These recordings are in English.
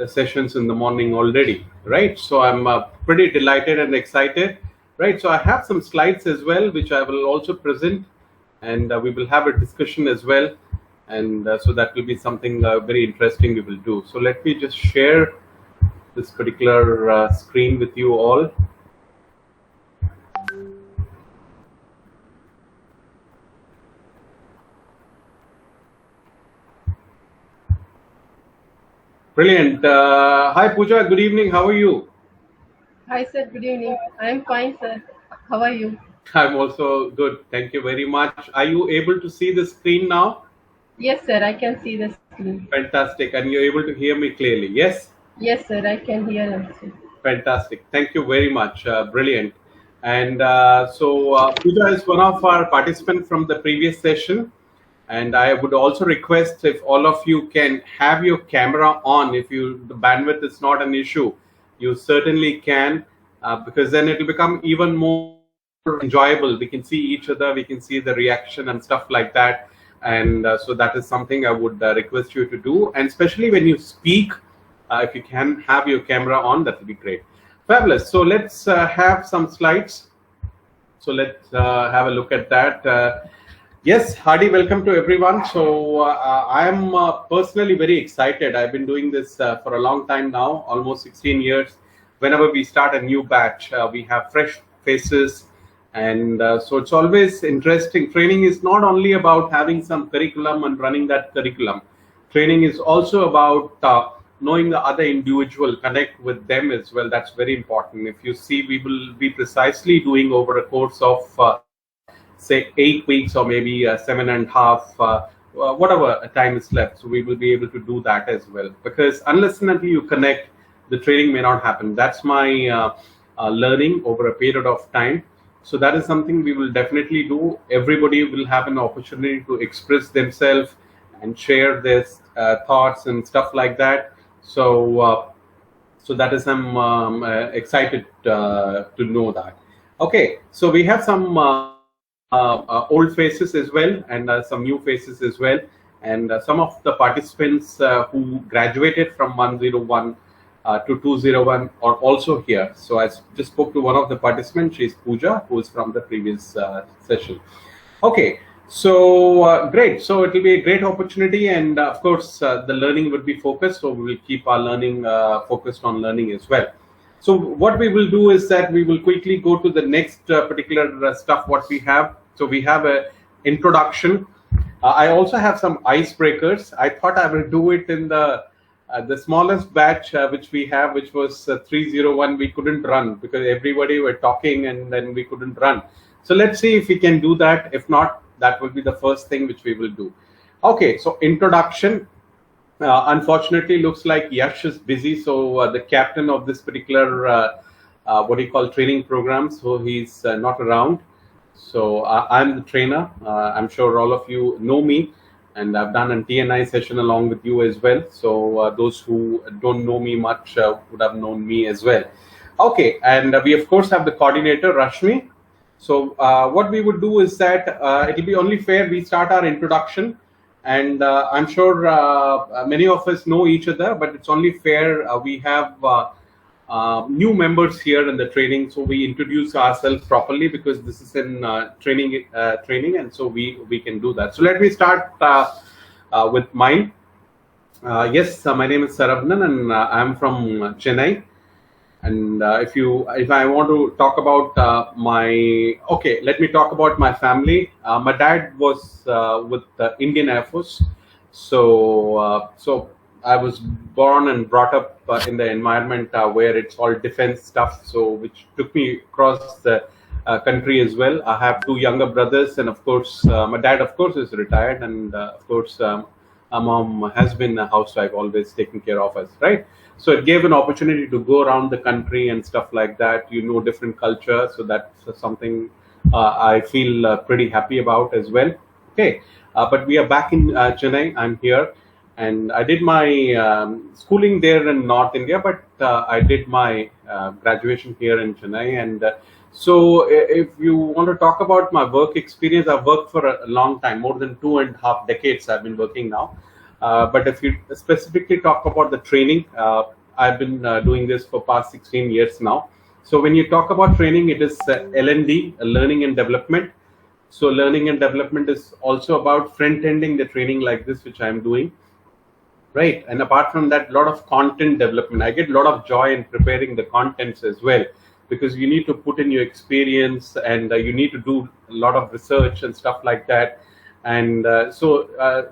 sessions in the morning already, right? So I'm pretty delighted and excited, right? So I have some slides as well, which I will also present, and we will have a discussion as well. And so that will be something very interesting we will do. So let me just share this particular screen with you all. Brilliant. Hi, Pooja. Good evening. How are you? Hi, sir. Good evening. I am fine, sir. How are you? I'm also good. Thank you very much. Are you able to see the screen now? Yes, sir. I can see the screen. Fantastic. And you're able to hear me clearly? Yes? Yes, sir. I can hear and see. Fantastic. Thank you very much. Brilliant. And Pooja is one of our participants from the previous session. And I would also request if all of you can have your camera on. If the bandwidth is not an issue, you certainly can, because then it will become even more enjoyable. We can see each other, we can see the reaction and stuff like that. And so that is something I would request you to do. And especially when you speak, if you can have your camera on, that would be great. Fabulous. So let's have some slides. So let's have a look at that. Yes, hearty welcome to everyone. So I am personally very excited. I've been doing this for a long time now, almost 16 years. Whenever we start a new batch, we have fresh faces. And so it's always interesting. Training is not only about having some curriculum and running that curriculum. Training is also about knowing the other individual, connect with them as well. That's very important. If you see, we will be precisely doing over a course of say 8 weeks or maybe 7.5, whatever time is left. So we will be able to do that as well, because unless and until you connect, the training may not happen. That's my learning over a period of time. So that is something we will definitely do. Everybody will have an opportunity to express themselves and share their thoughts and stuff like that. So so that is I'm excited to know that. Okay, so we have some old faces as well, and some new faces as well, and some of the participants who graduated from 101 to 201 are also here. So I just spoke to one of the participants. She's Pooja, who is from the previous session. Okay, so great. So it will be a great opportunity, and of course the learning will be focused. So we will keep our learning focused on learning as well. So what we will do is that we will quickly go to the next particular stuff what we have. So we have a introduction. I also have some icebreakers. I thought I will do it in the smallest batch which we have, which was 301. We couldn't run because everybody were talking, and then we couldn't run. So let's see if we can do that. If not, that will be the first thing which we will do. Okay, so introduction. Unfortunately, looks like Yash is busy. So the captain of this particular what do you call training program, so he's not around. So I'm the trainer. I'm sure all of you know me, and I've done a TNI session along with you as well. So those who don't know me much would have known me as well. Okay, and we of course have the coordinator, Rashmi. So what we would do is that it will be only fair we start our introduction, and I'm sure many of us know each other, but it's only fair we have new members here in the training, so we introduce ourselves properly, because this is in training, and so we can do that. So let me start with mine. Yes, my name is Saravnan, and I'm from Chennai. And if I want to talk about let me talk about my family. My dad was with the Indian Air Force, so I was born and brought up in the environment where it's all defense stuff, so which took me across the country as well. I have two younger brothers, and of course my dad of course is retired, and of course my mom has been a housewife, always taking care of us, right? So it gave an opportunity to go around the country and stuff like that, different culture. So that's something I feel pretty happy about as well. Okay, but we are back in Chennai. I'm here, and I did my schooling there in North India, but I did my graduation here in Chennai. And so if you want to talk about my work experience, I've worked for a long time, more than 2.5 decades I've been working now. But if you specifically talk about the training, I've been doing this for past 16 years now. So when you talk about training, it is L&D, learning and development. So learning and development is also about front ending the training like this, which I'm doing, right? And apart from that, a lot of content development. I get a lot of joy in preparing the contents as well, because you need to put in your experience, and you need to do a lot of research and stuff like that. And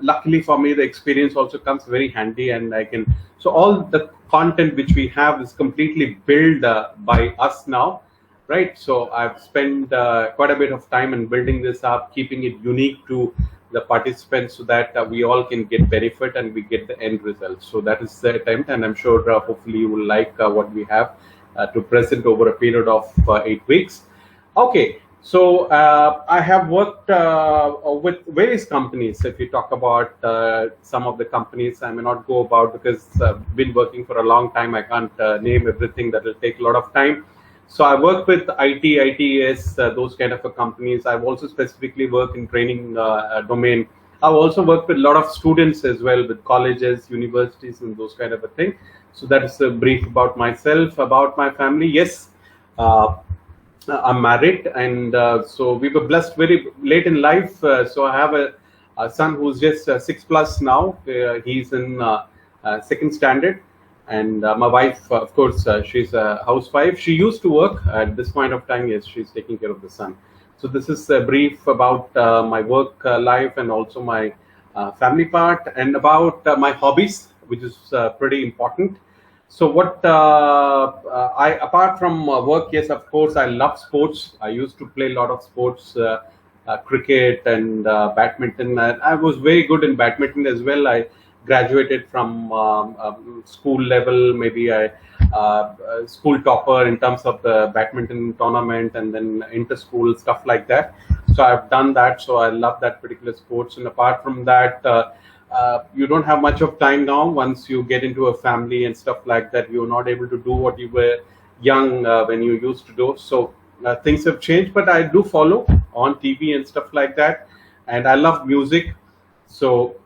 luckily for me, the experience also comes very handy, and I can, so all the content which we have is completely built by us now, right? So I've spent quite a bit of time in building this up, keeping it unique to the participants, so that we all can get benefit and we get the end result. So that is the attempt, and I'm sure hopefully you will like what we have to present over a period of 8 weeks. Okay, so I have worked with various companies. If you talk about some of the companies, I may not go about, because I've been working for a long time. I can't name everything, that will take a lot of time. So I work with IT, ITES, those kind of companies. I've also specifically worked in training domain. I've also worked with a lot of students as well, with colleges, universities, and those kind of a thing. So that is a brief about myself, about my family. Yes, I'm married, and so we were blessed very late in life. So I have a son who's just 6+ now. He's in second standard. And my wife, of course, she's a housewife. She used to work. At this point of time, yes, she's taking care of the son. So this is a brief about my work life, and also my family part, and about my hobbies, which is pretty important. So what I, apart from work, yes, of course, I love sports. I used to play a lot of sports, cricket and badminton. I was very good in badminton as well. I graduated from school level, maybe I school topper in terms of the badminton tournament, and then inter-school stuff like that. So I've done that. So I love that particular sports. And apart from that, you don't have much of time now. Once you get into a family and stuff like that, you're not able to do what you were young when you used to do. So things have changed, but I do follow on TV and stuff like that. And I love music. So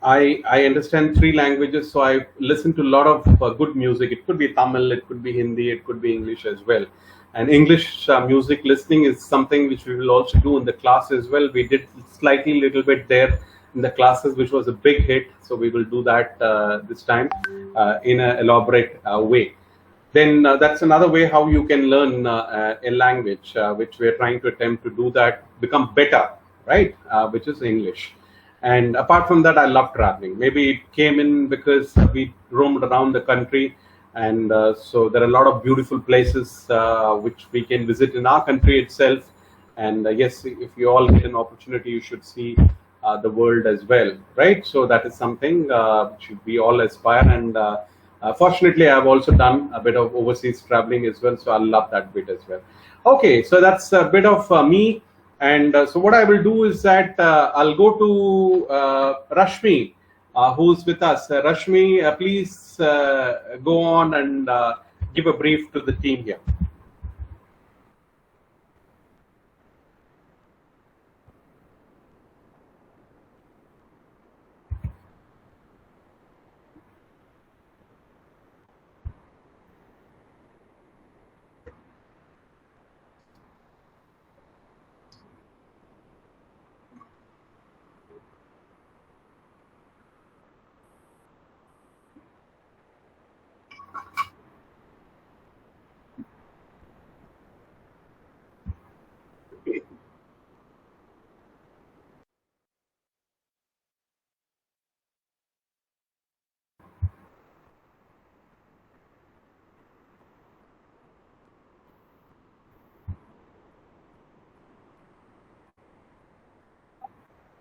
I understand 3 languages, so I listen to a lot of good music. It could be Tamil, it could be Hindi, it could be English as well. And English music listening is something which we will also do in the class as well. We did slightly little bit there in the classes, which was a big hit. So we will do that this time in an elaborate way. Then that's another way how you can learn a language, which we are trying to attempt to do that, become better, right? Which is English. And apart from that, I love traveling. Maybe it came in because we roamed around the country, and so there are a lot of beautiful places which we can visit in our country itself. And yes, if you all get an opportunity, you should see the world as well, right? So that is something which we all aspire. And fortunately, I've also done a bit of overseas traveling as well, so I love that bit as well. Okay, so that's a bit of me. And so what I will do is that I'll go to Rashmi, who's with us. Rashmi, please go on and give a brief to the team here.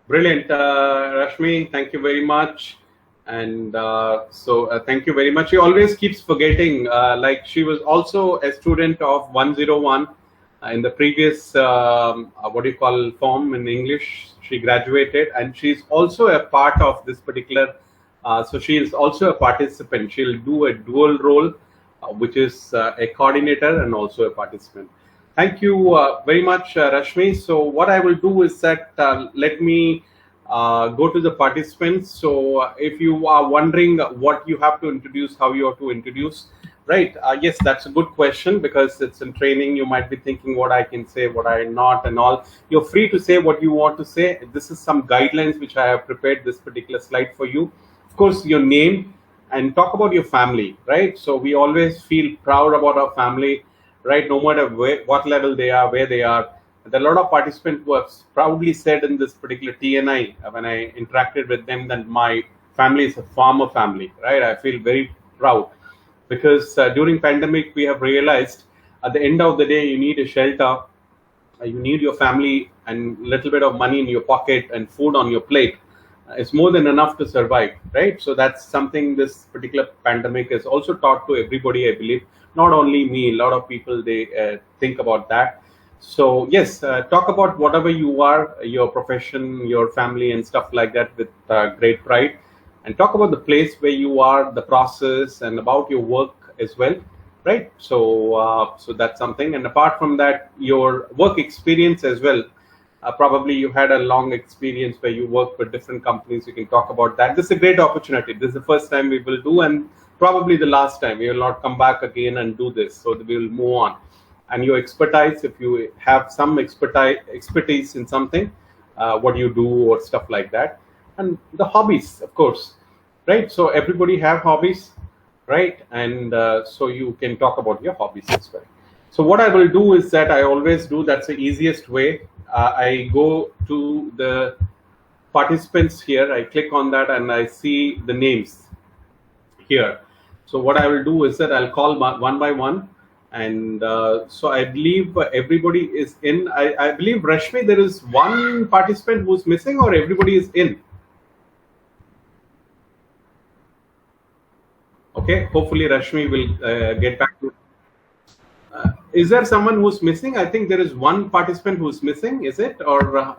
Brilliant, Rashmi. Thank you very much. And thank you very much. She always keeps forgetting. Like she was also a student of 101 in the previous what do you call form in English. She graduated, and she's also a part of this particular. So she is also a participant. She'll do a dual role, which is a coordinator and also a participant. Thank you very much, Rashmi. So what I will do is that let me go to the participants. So if you are wondering what you have to introduce, how you have to introduce, right? Yes, that's a good question, because it's in training. You might be thinking what I can say, what I not, and all. You're free to say what you want to say. This is some guidelines which I have prepared this particular slide for you. Of course, your name, and talk about your family, right? So we always feel proud about our family, right? No matter what level they are, where they are. There are a lot of participants who have proudly said in this particular TNI, when I interacted with them, that my family is a farmer family, right? I feel very proud, because during pandemic we have realized at the end of the day you need a shelter, you need your family, and little bit of money in your pocket and food on your plate. It's more than enough to survive, right? So that's something this particular pandemic has also taught to everybody, I believe. Not only me, a lot of people, they think about that. So yes, talk about whatever you are, your profession, your family, and stuff like that with great pride, and talk about the place where you are, the process, and about your work as well, right? So that's something. And apart from that, your work experience as well. Probably you had a long experience where you work with different companies. You can talk about that. This is a great opportunity. This is the first time we will do, and probably the last time. We will not come back again and do this. So we will move on. And your expertise, if you have some expertise in something, what you do or stuff like that. And the hobbies, of course, right? So everybody have hobbies, right? And so you can talk about your hobbies as well. So what I will do is that I always do, that's the easiest way. I go to the participants here, I click on that, and I see the names here. So what I will do is that I'll call one by one. And so I believe everybody is in. I believe, Rashmi, there is one participant who's missing, or everybody is in? Okay, hopefully Rashmi will get back to. Is there someone who's missing? I think there is one participant who's missing. Is it? Or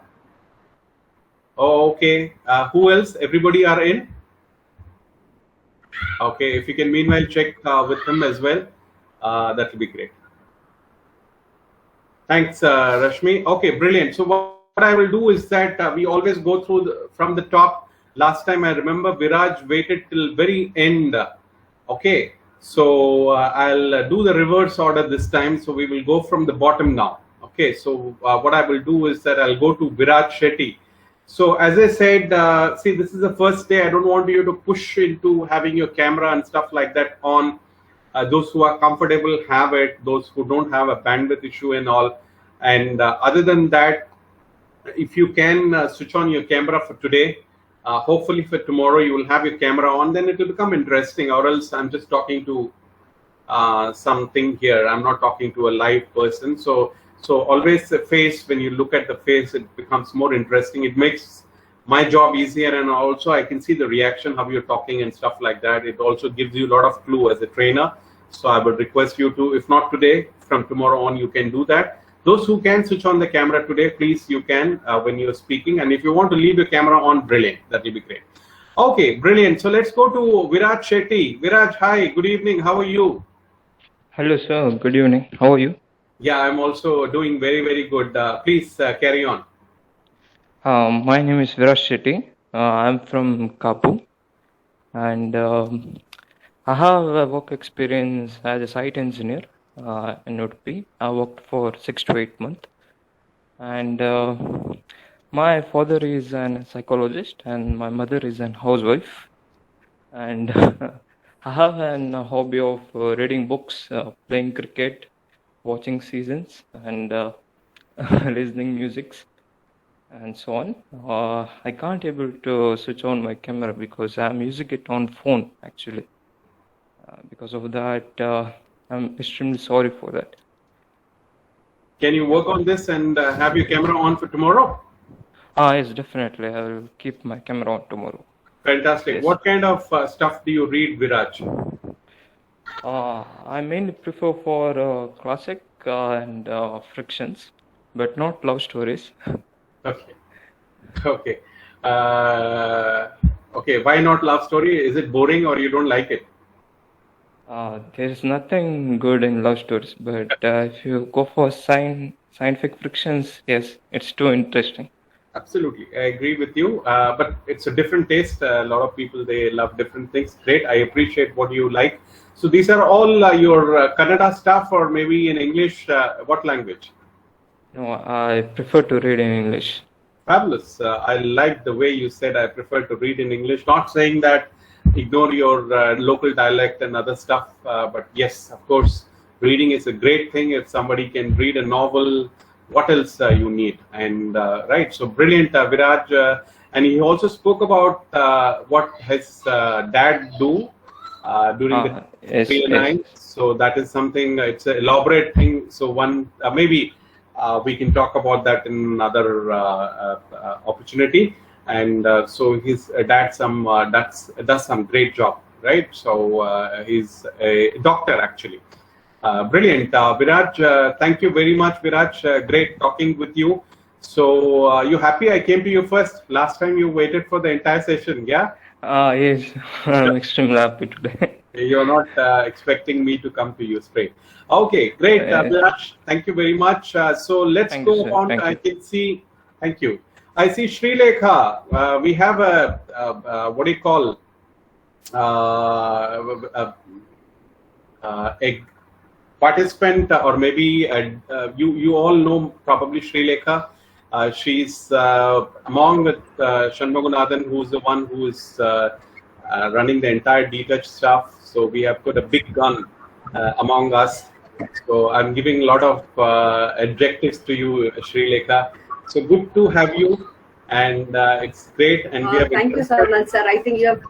oh, okay. Who else? Everybody are in. Okay, if you can meanwhile check with him as well, that will be great. Thanks, Rashmi. Okay, brilliant. So what I will do is that we always go through from the top. Last time I remember Viraj waited till very end. Okay, so I'll do the reverse order this time. So we will go from the bottom now. Okay, so what I will do is that I'll go to Viraj Shetty. So as I said, see, this is the first day. I don't want you to push into having your camera and stuff like that on. Those who are comfortable have it. Those who don't have a bandwidth issue and all. And other than that, if you can switch on your camera for today, hopefully for tomorrow you will have your camera on, then it will become interesting. Or else I'm just talking to something here. I'm not talking to a live person. So always the face, when you look at the face, it becomes more interesting. It makes my job easier, and also I can see the reaction, how you're talking and stuff like that. It also gives you a lot of clue as a trainer. So I would request you to, if not today, from tomorrow on, you can do that. Those who can switch on the camera today, please, you can when you're speaking. And if you want to leave your camera on, brilliant. That will be great. Okay, brilliant. So let's go to Viraj Shetty. Viraj, hi, good evening. How are you? Hello, sir. Good evening. How are you? Yeah, I'm also doing very, very good. Please carry on. My name is Viraj Shetty. I'm from Kapu, and I have a work experience as a site engineer in Udupi. I worked for 6 to 8 months, and my father is a psychologist, and my mother is a housewife, and I have a hobby of reading books, playing cricket, watching seasons, and listening music, and so on. I can't able to switch on my camera because I'm using it on phone actually. Because of that, I'm extremely sorry for that. Can you work on this and have your camera on for tomorrow? Yes, definitely. I will keep my camera on tomorrow. Fantastic. Yes. What kind of stuff do you read, Viraj? I mainly prefer for classic and frictions, but not love stories. Okay. Okay. Okay. Why not love story? Is it boring or you don't like it? There's nothing good in love stories, but if you go for scientific frictions, yes, it's too interesting. Absolutely, I agree with you. But it's a different taste. A lot of people, they love different things. Great, I appreciate what you like. So these are all your Kannada stuff, or maybe in English. What language? No, I prefer to read in English. Fabulous. I like the way you said I prefer to read in English. Not saying that ignore your local dialect and other stuff, but yes, of course, reading is a great thing. If somebody can read a novel, what else you need? And right, so brilliant, Viraj. And he also spoke about what his dad do during the Yes, 309. yes. So that is something. It's an elaborate thing. So one maybe. We can talk about that in another opportunity. And so his dad does some great job, right? So he's a doctor actually. Brilliant, Viraj. Thank you very much, Viraj. Great talking with you. So you happy I came to you first? Last time you waited for the entire session, yeah? Yes, I'm extremely happy today. You're not expecting me to come to you straight. Okay, great, Abhilash. Thank you very much. So let's Thank go you, sir. on. Thank I you. can see. Thank you. I see Sri Lekha. We have a what do you call a participant, or maybe you all know probably Sri Lekha. She's among with Shanmuganathan, who's the one who is running the entire DTouch stuff. So we have put a big gun among us. So I'm giving a lot of adjectives to you, Sri Lekha. So good to have you, and it's great. And we have thank you, Sarman, sir. I think you have.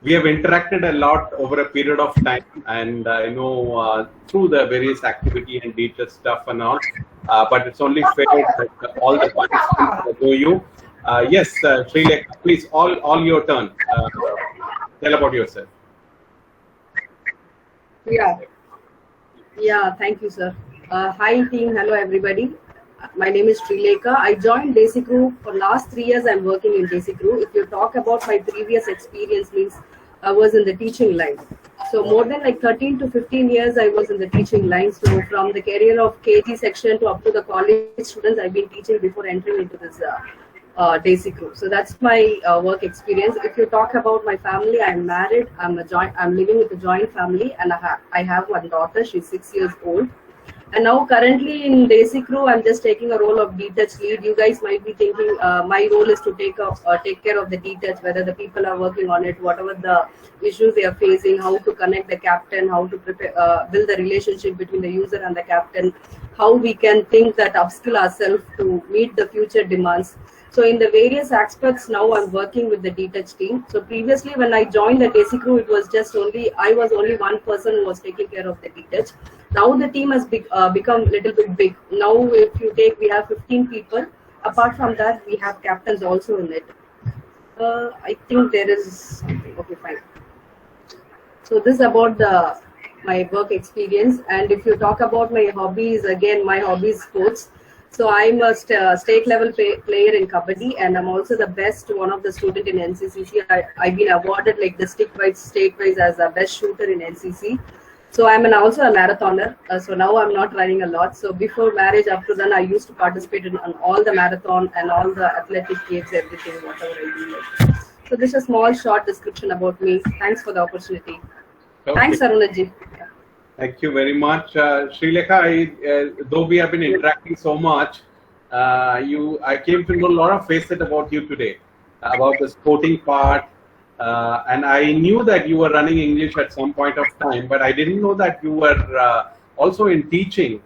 We have interacted a lot over a period of time, and I know through the various activity and DTouch stuff and all. But it's only fair that all the participants go you. Yes, Sri Lekha, please, all your turn. Tell about yourself. Yeah, thank you, sir. Hi, team. Hello, everybody. My name is Sri Lekha. I joined Desi Crew for last 3 years. I'm working in Desi Crew. If you talk about my previous experience, means I was in the teaching line. So more than like 13 to 15 years, I was in the teaching line. So from the career of KG section to up to the college students, I've been teaching before entering into this Desi Crew. So that's my work experience. If you talk about my family, I'm married. I'm living with a joint family, and I have one daughter. She's 6 years old. And now currently in Desi Crew, I'm just taking a role of DTouch lead. You guys might be thinking my role is to take care of the DTouch, whether the people are working on it, whatever the issues they are facing, how to connect the captain, how to prepare, build the relationship between the user and the captain, how we can think that upskill ourselves to meet the future demands. So in the various aspects, now I'm working with the DTouch team. So previously when I joined the Desi Crew, it was just I was only one person who was taking care of the DTouch. Now the team has become a little bit big. Now if you take, we have 15 people. Apart from that, we have captains also in it. I think there is something. Okay, fine. So this is about my work experience. And if you talk about my hobbies, again, my hobby is sports. So I'm a state level player in Kabaddi, and I'm also the best one of the student in NCCC. I've been awarded like district-wise, state-wise as a best shooter in NCC. So I'm also a marathoner. So now I'm not running a lot. So before marriage, up to then, I used to participate in all the marathon and all the athletic games, everything, whatever I do. Like. So this is a small short description about me. Thanks for the opportunity. Okay. Thanks, Arunaji. Thank you very much, Sri Lekha. Though we have been interacting so much, I came to know a lot of facets about you today, about the sporting part, and I knew that you were running English at some point of time, but I didn't know that you were also in teaching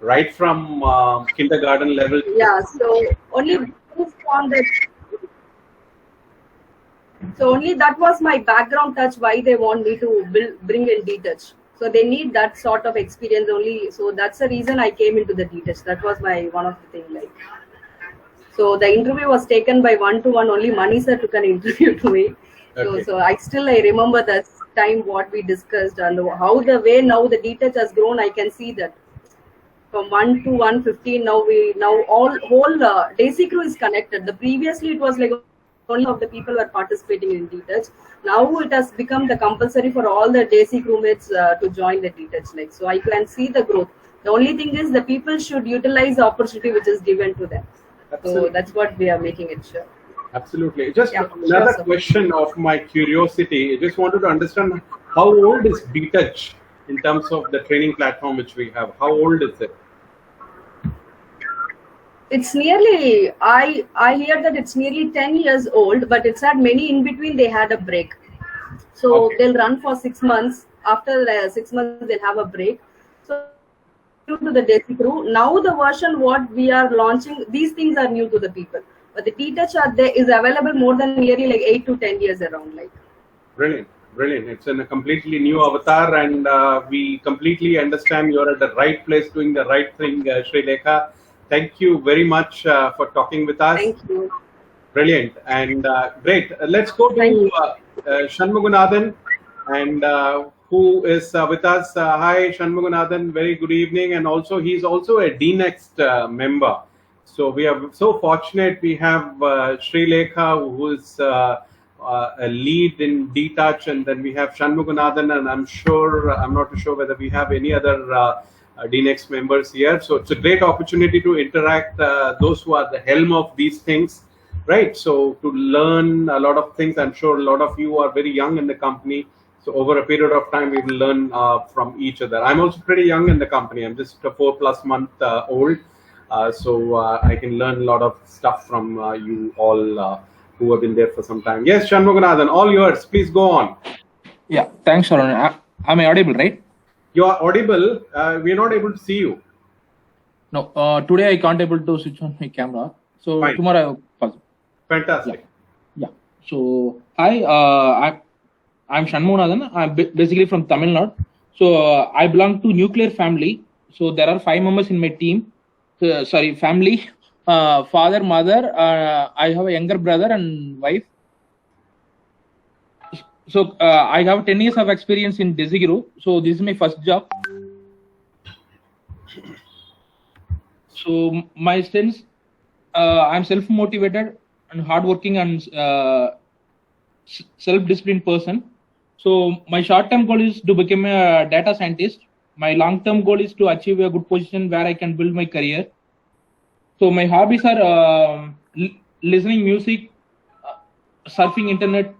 right from kindergarten level. Yeah, so only on that. So only that was my background touch, why they want me to bring in DTouch. So they need that sort of experience only. So that's the reason I came into the DTouch. That was one of the things. Like. So the interview was taken by one-to-one. Only Mani sir took an interview to me. Okay. So I remember that time what we discussed and how the way now the DTouch has grown. I can see that from 1 to 115 now whole Desi Crew is connected. Previously it was like only of the people were participating in DTouch. Now it has become the compulsory for all the Desi Crew mates to join the DTouch. Like, so I can see the growth. The only thing is the people should utilize the opportunity which is given to them. So Absolutely. that's what we are making it sure. Absolutely. Just Yeah, another sure, sir. question of my curiosity. I just wanted to understand how old is BTouch in terms of the training platform which we have. How old is it? It's nearly, I hear that it's nearly 10 years old, but it's had many in between. They had a break. So Okay. they'll run for 6 months. After 6 months, they'll have a break. So new to the Desi crew. Now the version what we are launching, these things are new to the people. But the T-Touch are there is available more than nearly like 8 to 10 years around. Like Brilliant. Brilliant. It's in a completely new avatar, and we completely understand you're at the right place doing the right thing, Sri Lekha. Thank you very much for talking with us. thank you. Brilliant and great. Let's go Thank to you. Shanmugunathan, and who is with us. Hi, Shanmugunathan. Very good evening. And also, he's also a DNext member. So we are so fortunate. We have Sri Lekha, who is a lead in DTouch, and then we have Shanmugunathan, and I'm not too sure whether we have any other DNext members here. So it's a great opportunity to interact those who are the helm of these things. Right, so to learn a lot of things. I'm sure a lot of you are very young in the company. So over a period of time, we will learn from each other. I'm also pretty young in the company. I'm just a 4+ month old. So I can learn a lot of stuff from you all who have been there for some time. Yes, Shanmugunathan, all yours. Please go on. Yeah, thanks, Sharon. Am I audible, right? You are audible. We are not able to see you. No, today I can't able to switch on my camera. So Fine. tomorrow I will pause. Fantastic. Yeah. So hi, I'm Shanmugunathan. I'm basically from Tamil Nadu. So I belong to nuclear family. So there are 5 members in my team. Family. Father, mother. I have a younger brother and wife. So I have 10 years of experience in Desi Group. So this is my first job. So my strengths, I'm self-motivated and hardworking and self-disciplined person. So my short-term goal is to become a data scientist. My long-term goal is to achieve a good position where I can build my career. So my hobbies are listening music, surfing internet.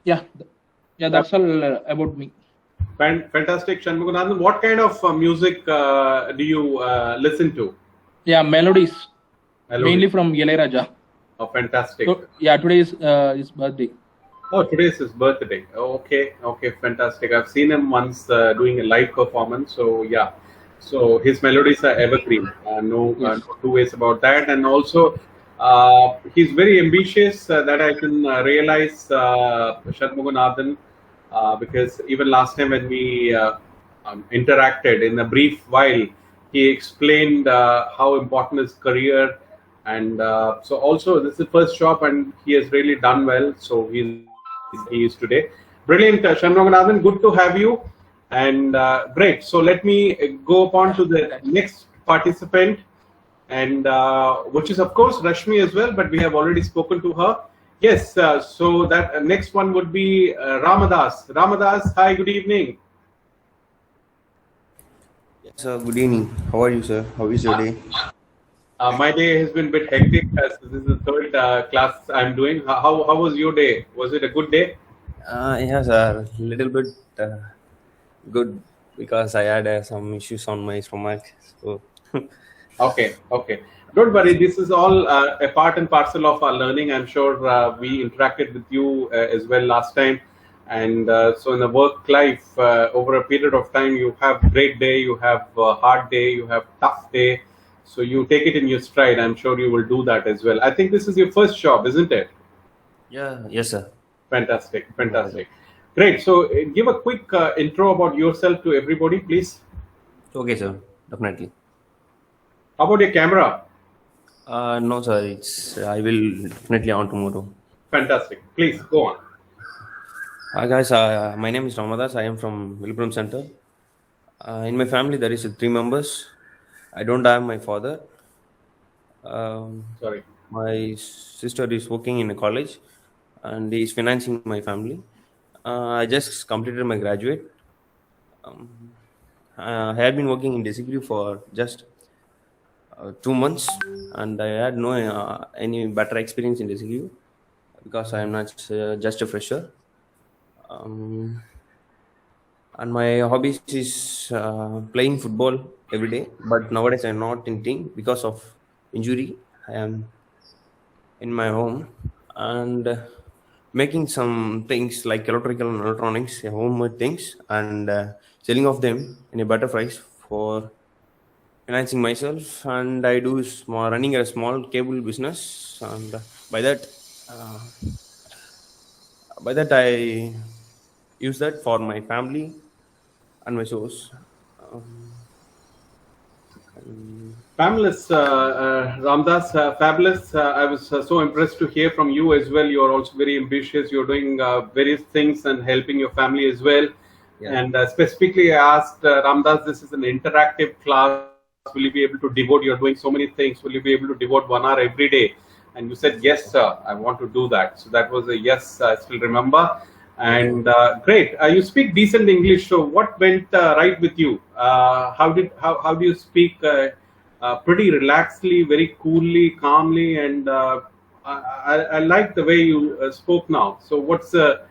Yeah, that's all about me. Fantastic, Shanmugunathan. What kind of music do you listen to? Yeah, melodies. Melodies. Mainly from Ilayaraja. Oh, fantastic. So, yeah, today is his birthday. Oh, today is his birthday. Okay, fantastic. I've seen him once doing a live performance. So yeah, so his melodies are evergreen. No two ways about that. And also, he's very ambitious. That I can realize, Shanmugunathan, because even last time when we interacted in a brief while, he explained how important his career. And so also this is the first job, and he has really done well. So he is today. Brilliant, Shanmugunathan. Good to have you. And great. So let me go upon to the next participant, and which is of course Rashmi as well, but we have already spoken to her. Yes. So that next one would be Ramadas. Ramadas, hi. Good evening. Yes, sir. Good evening. How are you, sir? How is your day? My day has been a bit hectic as this is the third class I'm doing. How was your day? Was it a good day? Yes, sir. Little bit good because I had some issues on my stomach. So Okay. Don't worry. This is all a part and parcel of our learning. I'm sure we interacted with you as well last time. And so in the work life, over a period of time, you have great day, you have hard day, you have tough day. So you take it in your stride. I'm sure you will do that as well. I think this is your first job, isn't it? yeah, yes, sir. Fantastic. Great. So give a quick intro about yourself to everybody, please. Okay, sir. Definitely. How about your camera? No, sir. I will definitely on tomorrow. Fantastic. Please go on. Hi, guys. My name is Ramadas. I am from Vilpuram Center. In my family, there is 3 members. I don't have my father. Sorry. My sister is working in a college, and he is financing my family. I just completed my graduate. I had been working in Desiccrew for just 2 months, and I had no any better experience in Desiccrew because I am not just a fresher. Um, and my hobbies is playing football every day. But nowadays I'm not in team because of injury. I am in my home and making some things like electrical and electronics, homemade things, and selling of them in a better price for financing myself. And I do small running a small cable business, and uh, by that I use that for my family and my source. Um, and Fabulous, Ramdas, fabulous. I was so impressed to hear from you as well. You're also very ambitious. You're doing various things and helping your family as well. yeah, And specifically, I asked Ramdas, this is an interactive class. Will you be able to devote? You're doing so many things. Will you be able to devote 1 hour every day? And you said, yes, sir, I want to do that. So that was a yes, I still remember. And great. You speak decent English. So what went right with you? How do you speak? Pretty relaxedly, very coolly, calmly, and I like the way you spoke now. So what's the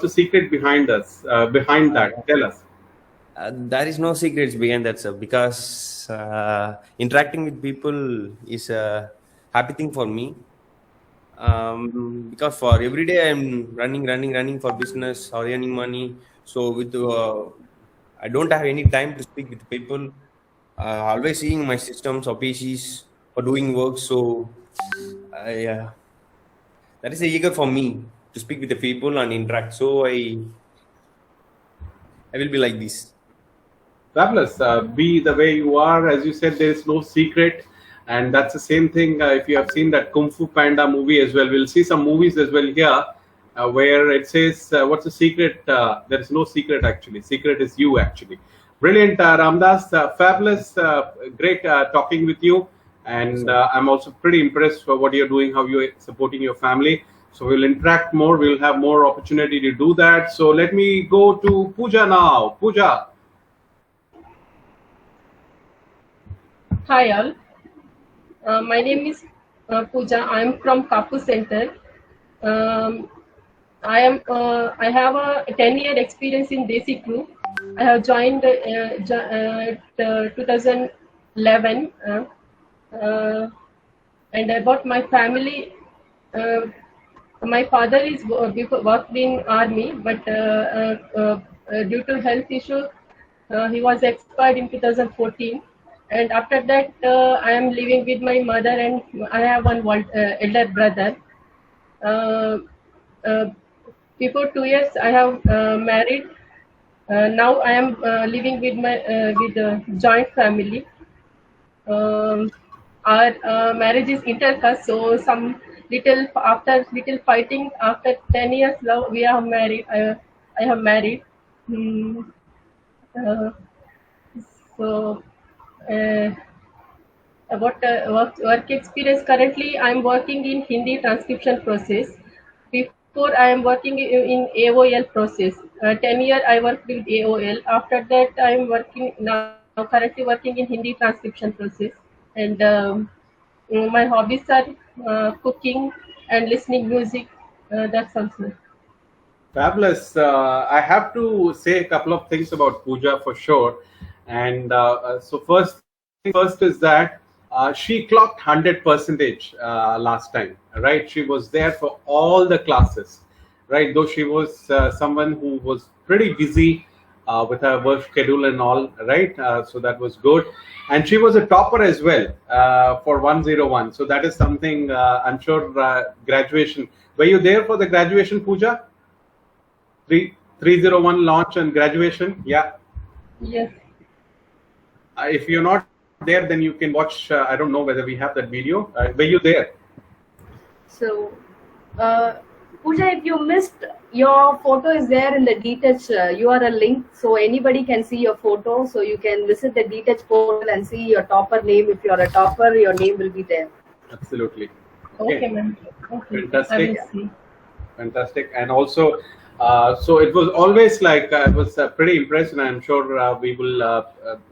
secret behind behind that? Tell us. there is no secrets behind that, sir, because interacting with people is a happy thing for me. Because for every day I'm running for business or earning money. So with I don't have any time to speak with people. Always seeing my systems or PCs or doing work. So that is a eager for me to speak with the people and interact. So I will be like this. Fabulous. Be the way you are. As you said, there is no secret. And that's the same thing. If you have seen that Kung Fu Panda movie as well, we'll see some movies as well here where it says, what's the secret? There is no secret actually. Secret is you actually. Brilliant, Ramdas. Fabulous. Great talking with you. And I'm also pretty impressed for what you're doing, how you're supporting your family. So we'll interact more. We'll have more opportunity to do that. So let me go to Pooja now. Pooja. Hi all. My name is Pooja. I am from Kapu Center. I have a 10-year experience in Desiccrew. I have joined 2011. And about my family, my father is worked in army, but due to health issues, he was expired in 2014. And after that, I am living with my mother, and I have one elder brother. Before 2 years, I have married. Now I am living with with a joint family. Our marriage is intercaste, so after little fighting, after 10 years now we are married. I have married. So. About work experience, currently I am working in Hindi transcription process. Before I am working in AOL process. 10 years I worked with AOL. After that I am currently working in Hindi transcription process. And my hobbies are cooking and listening music. That's also. Fabulous. I have to say a couple of things about Pooja for sure. And so first is that she clocked 100% last time, right? She was there for all the classes, right? Though she was someone who was pretty busy with her work schedule and all, right? So that was good. And she was a topper as well for 101. So that is something I'm sure graduation. Were you there for the graduation, Pooja? 301 launch and graduation? Yeah. Yes. If you're not there, then you can watch. I don't know whether we have that video. Were you there? So, Pooja, if you missed, your photo is there in the DTouch URL link, so anybody can see your photo. So you can visit the DTouch portal and see your topper name. If you're a topper, your name will be there. Absolutely. Okay, ma'am. Okay. Fantastic. I will see. Fantastic. And also, So it was always like I was pretty impressed, and I'm sure we will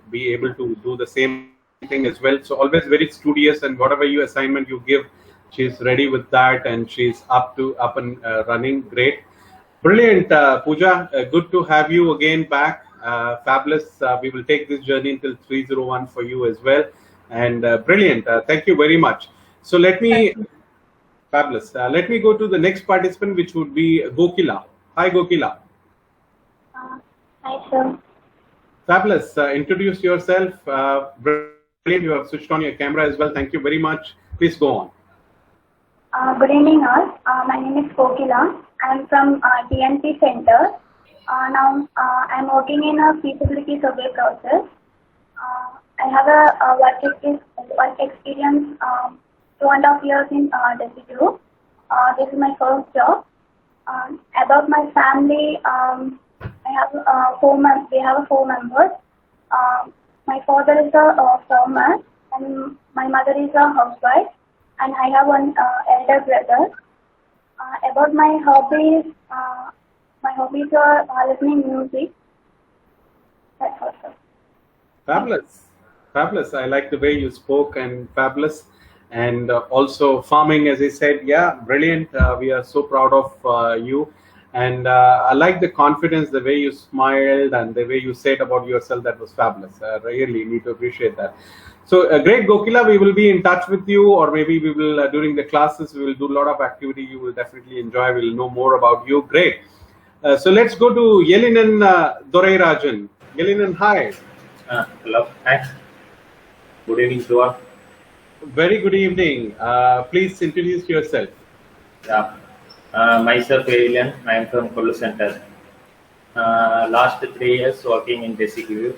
be able to do the same thing as well. So always very studious, and whatever you assignment you give, she's ready with that, and she's up and running. Great, brilliant, Pooja. Good to have you again back. Fabulous. We will take this journey until 301 for you as well, and brilliant. Thank you very much. So let me. Fabulous. Let me go to the next participant, which would be Gokila. Hi, Gokila. Hi, sir. Fabulous. Introduce yourself. Brilliant. You have switched on your camera as well. Thank you very much. Please go on. Good evening, all. My name is Kokila. I'm from TNP Center. Now, I'm working in a feasibility survey process. I have a work experience 2.5 years in Desiccrew. This is my first job. About my family, I have we have 4 members. My father is a farmer, and my mother is a housewife, and I have one elder brother. About my hobbies are listening music. That's all, sir. Fabulous. Fabulous. I like the way you spoke, and fabulous. And also farming, as I said, yeah, brilliant. We are so proud of you. And I like the confidence, the way you smiled and the way you said about yourself. That was fabulous. I really need to appreciate that. So great, Gokila. We will be in touch with you, or maybe we will, during the classes, we will do a lot of activity. You will definitely enjoy. We'll know more about you. Great. So let's go to Yelinan Dorairajan. Yelinan, hi. Hello. Hi. Good evening to all. Very good evening. Please introduce yourself. Yeah. Myself, Alien. I am from Kollu Center. Last 3 years working in Desiccrew.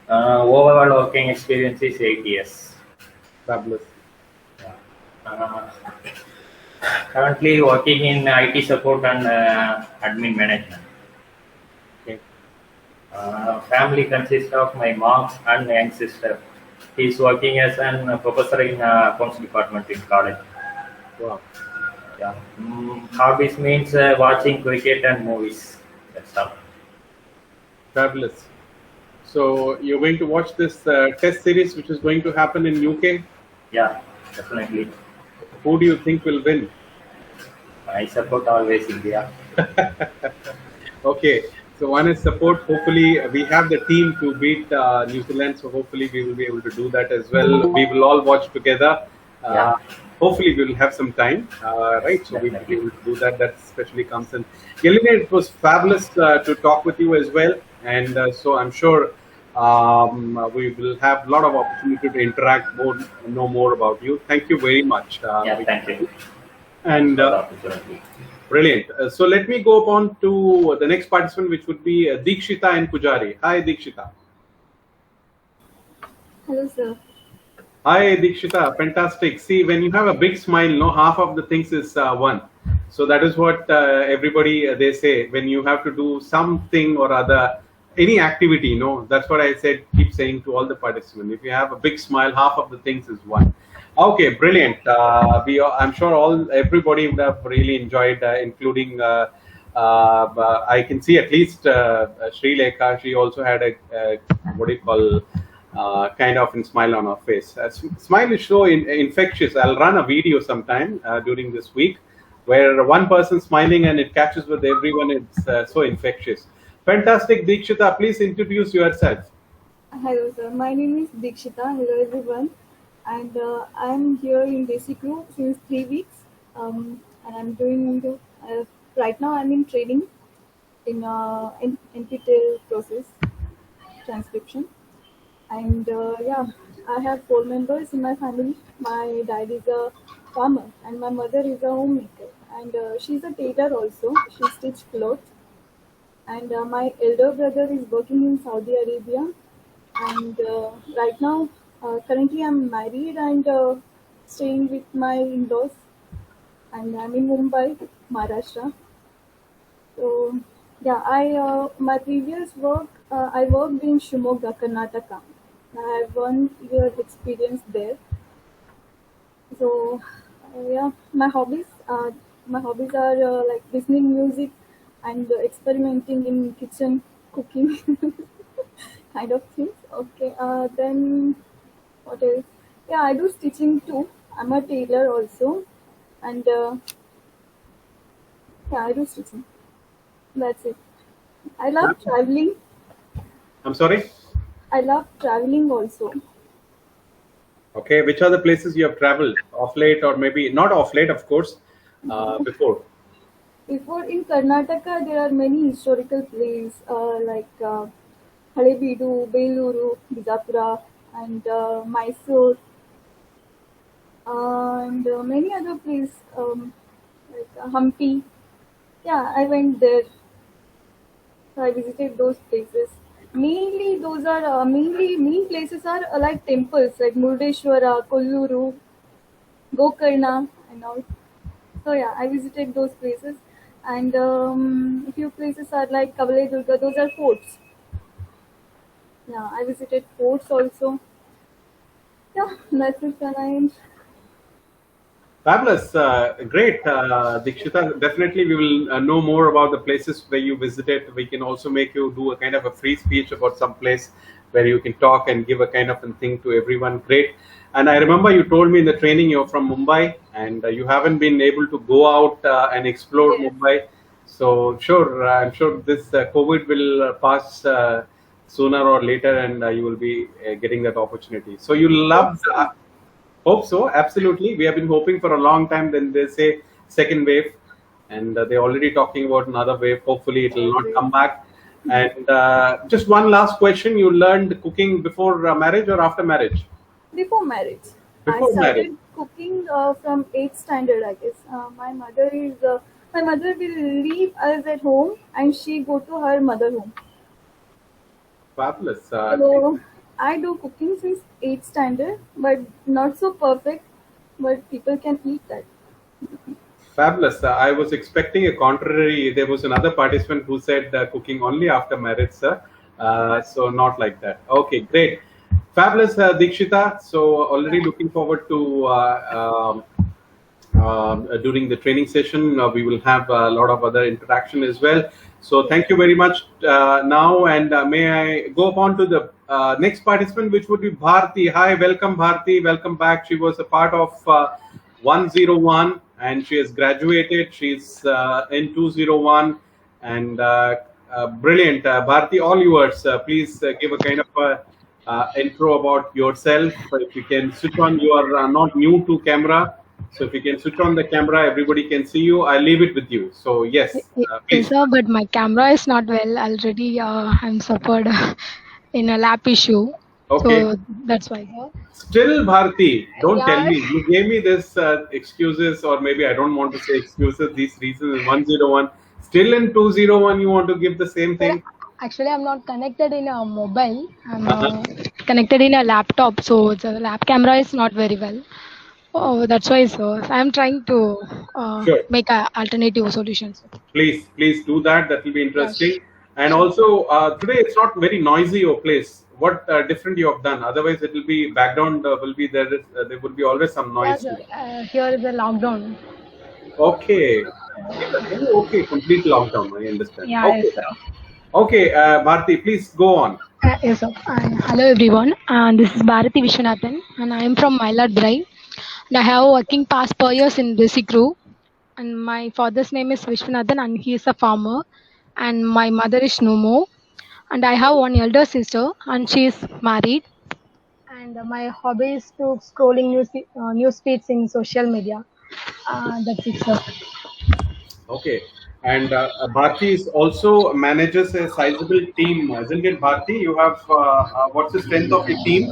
Overall working experience is 8 years. Fabulous. Currently working in IT support and admin management. Okay. Family consists of my mom and my young sister. He is working as a professor in accounts department in college. Wow. Yeah. Hobbies means watching cricket and movies. That's all. Fabulous. So you're going to watch this test series, which is going to happen in UK. Yeah, definitely. Who do you think will win? I support always India. Okay. So one is support. Hopefully, we have the team to beat New Zealand. So hopefully, we will be able to do that as well. We will all watch together. Yeah. Hopefully, we will have some time, right? So we will be able to do that. That especially comes in. Yelena, it was fabulous to talk with you as well. And so I'm sure we will have a lot of opportunity to interact more, know more about you. Thank you very much. Thank you. And brilliant. So let me go on to the next participant, which would be Deekshita and Pujari. Hi, Deekshita. Hello, sir. Hi, Deekshita. Fantastic. See, when you have a big smile, no, half of the things is one. So that is what everybody, they say, when you have to do something or other, any activity, that's what I said, keep saying to all the participants. If you have a big smile, half of the things is one. Okay, brilliant. I'm sure everybody would have really enjoyed, including I can see at least Sri Lekha. She also had a kind of a smile on her face. Smile is so infectious. I'll run a video sometime during this week where one person smiling and it catches with everyone. It's so infectious. Fantastic, Deekshita. Please introduce yourself. Hello, sir. My name is Deekshita. Hello, everyone. And I'm here in Desiccrew since 3 weeks. And I'm doing right now. I'm in training in NPTEL process transcription. And I have 4 members in my family. My dad is a farmer, and my mother is a homemaker. And she's a tailor also. She stitches clothes. And my elder brother is working in Saudi Arabia. And right now, currently I'm married and staying with my in-laws. And I'm in Mumbai, Maharashtra. So yeah, my previous work, I worked in Shimoga, Karnataka. I have 1 year experience there. So my hobbies, my hobbies are like listening music and experimenting in kitchen, cooking, kind of things. Okay, then what else? Yeah, I do stitching too. I'm a tailor also, and yeah, I do stitching. That's it. I love traveling. I'm sorry. I love traveling also. Okay, which are the places you have traveled off late, or maybe not off late, of course, before? Before in Karnataka, there are many historical places like Halebeedu, Beluru, Bijapura, and Mysore, and many other places like Hampi. Yeah, I went there. So I visited those places. Mainly, those are mainly main places are like temples like Murdeshwara, Kolluru, Gokarna, and all. So yeah, I visited those places, and a few places are like Kavale Durga. Those are forts. Yeah, I visited forts also. Yeah, that's it. And Fabulous, great, Dikshita. Definitely, we will know more about the places where you visited. We can also make you do a kind of a free speech about some place where you can talk and give a kind of a thing to everyone. Great. And I remember you told me in the training you're from Mumbai and you haven't been able to go out and explore yes, Mumbai. So sure, I'm sure this COVID will pass sooner or later, and you will be getting that opportunity. So you hope loved. so. Hope so, absolutely. We have been hoping for a long time. Then they say second wave, and they're already talking about another wave. Hopefully, it will Third not way. come back. And just one last question: you learned cooking before marriage or after marriage? Before marriage, I Before marriage. started cooking from 8th standard, I guess. My mother will leave us at home and she go to her mother home. Fabulous. So I do cooking since 8th standard, but not so perfect, but people can eat that. Fabulous. I was expecting a contrary. There was another participant who said cooking only after marriage, sir. So not like that. Okay, great. Fabulous, Dikshita. So already looking forward to during the training session. We will have a lot of other interaction as well. So thank you very much now. And may I go upon to the next participant, which would be Bharti. Hi, welcome, Bharti. Welcome back. She was a part of 101 and she has graduated. She's in 201 and brilliant. Bharti, all yours. Please give a kind of intro about yourself. If you can switch on, you are not new to camera. So if you can switch on the camera, everybody can see you. I leave it with you. So yes, Yes, please. sir, but my camera is not well already. I'm suffered in a lap issue, Okay. so that's why, sir. Still, Bharti, don't tell Yeah, me. You gave me this excuses, or maybe I don't want to say excuses. These reasons in 101. Still in 201, you want to give the same sir, thing? actually, I'm not connected in a mobile. I'm Uh-huh. connected in a laptop, so the lap camera is not very well. Oh, that's why, sir. I'm trying to Sure. make a alternative solutions. Please do that. That will be Yes, interesting. And sure. also, today it's not very noisy your place. What different you have done? Otherwise, it will be background will be there. There will be always some Yeah, noise. sir. Here is a lockdown. Okay. Okay. Complete lockdown. I understand. Yeah, Okay. yes, sir. Okay. Bharti, please go on. Yes, sir. Hello, everyone. This is Bharati Vishwanathan, and I am from Mailadrai. And I have working past 4 years in Desi Crew. And my father's name is Vishwanathan, and he is a farmer. And my mother is Numo. And I have one elder sister, and she is married. And my hobby is to scrolling news feeds in social media. That's it, sir. Okay. And Bharti is also manages a sizable team, isn't it, Bharti? You have what's the strength of your team?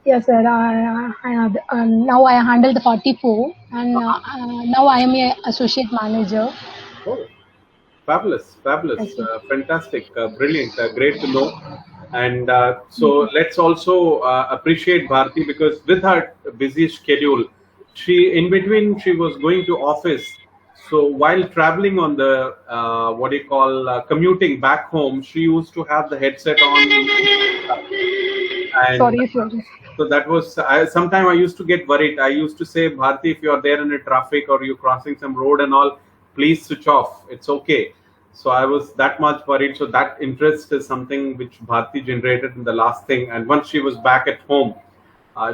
Yes, sir. Now I handle the 44, and now I am a associate manager. Oh, fabulous, fabulous, Yes, sir. fantastic, brilliant, great to know. And so let's also appreciate Bharti because with her busy schedule, she in between she was going to office. So while traveling on the what do you call commuting back home, she used to have the headset on And Sorry, sorry. so that was, sometime I used to get worried. I used to say, Bharti, if you are there in the traffic or you're crossing some road and all, please switch off. It's okay. So I was that much worried. So that interest is something which Bharti generated in the last thing. And once she was back at home,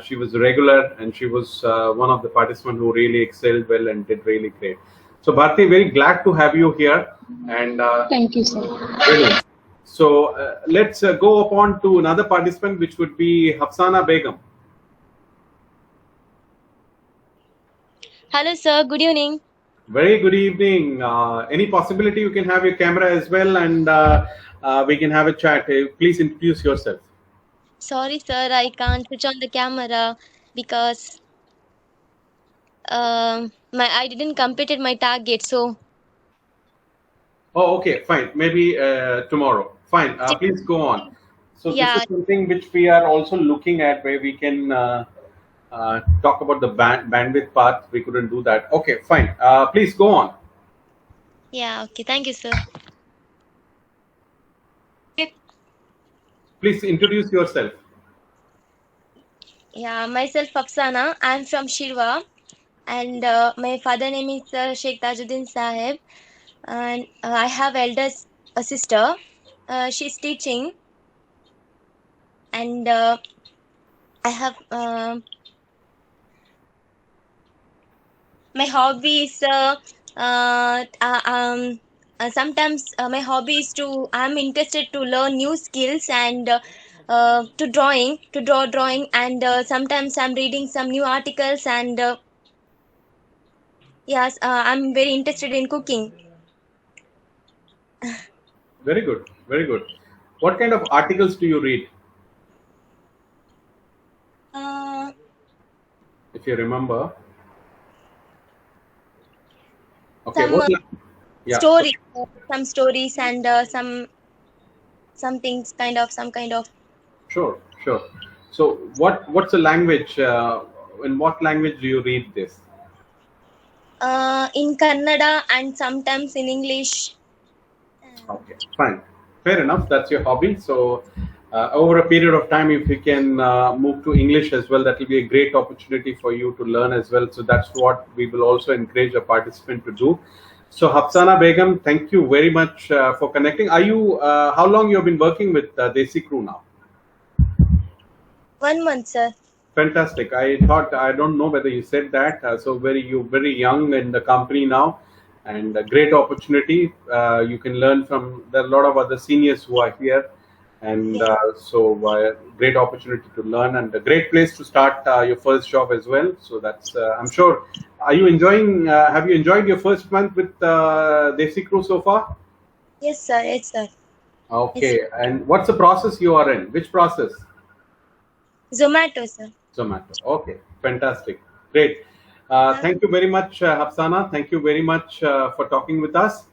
she was regular, and she was one of the participants who really excelled well and did really great. So Bharti, very glad to have you here. And Thank you, sir. brilliant. So let's go upon to another participant, which would be Hafsana Begum. Hello, sir. Good evening. Very good evening. Any possibility you can have your camera as well, and we can have a chat. Please introduce yourself. Sorry, sir. I can't switch on the camera because I didn't completed my target. So Oh, okay, fine. Maybe tomorrow. Fine. Please go on. So this yeah, is something which we are also looking at, where we can talk about the bandwidth part. We couldn't do that. Okay, fine. Please go on. yeah. Okay. Thank you, sir. Please introduce yourself. Yeah, myself Afsana. I'm from Shirwa, and my father name is Sheikh Tajuddin Sahib, and I have a sister. She's teaching, and I have my hobby is sometimes my hobby is I'm interested to learn new skills and to draw drawing, and sometimes I'm reading some new articles, and yes, I'm very interested in cooking. Very good. Very good. What kind of articles do you read, Uh, if you remember? Okay. some What? Yeah. stories, some stories, and some things, some kind of. Sure. Sure. So what's the language? In what language do you read this? In Kannada and sometimes in English. Okay, fine. Fair enough. That's your hobby. So, over a period of time, if you can move to English as well, that will be a great opportunity for you to learn as well. So, that's what we will also encourage a participant to do. So, Hafsana Begum, thank you very much for connecting. Are you, how long you have been working with Desi Crew now? 1 month, sir. Fantastic. I thought, I don't know whether you said that. So, you're very young in the company now, and a great opportunity. You can learn from, there are a lot of other seniors who are here, and great opportunity to learn, and a great place to start your first job as well. So that's, I'm sure. Are you enjoying? Have you enjoyed your first month with Desi Crew so far? Yes, sir. Yes, sir. Okay. Yes. And what's the process you are in? Which process? Zomato, sir. Zomato. Okay. Fantastic. Great. Thank you very much, Hafsana. Thank you very much for talking with us.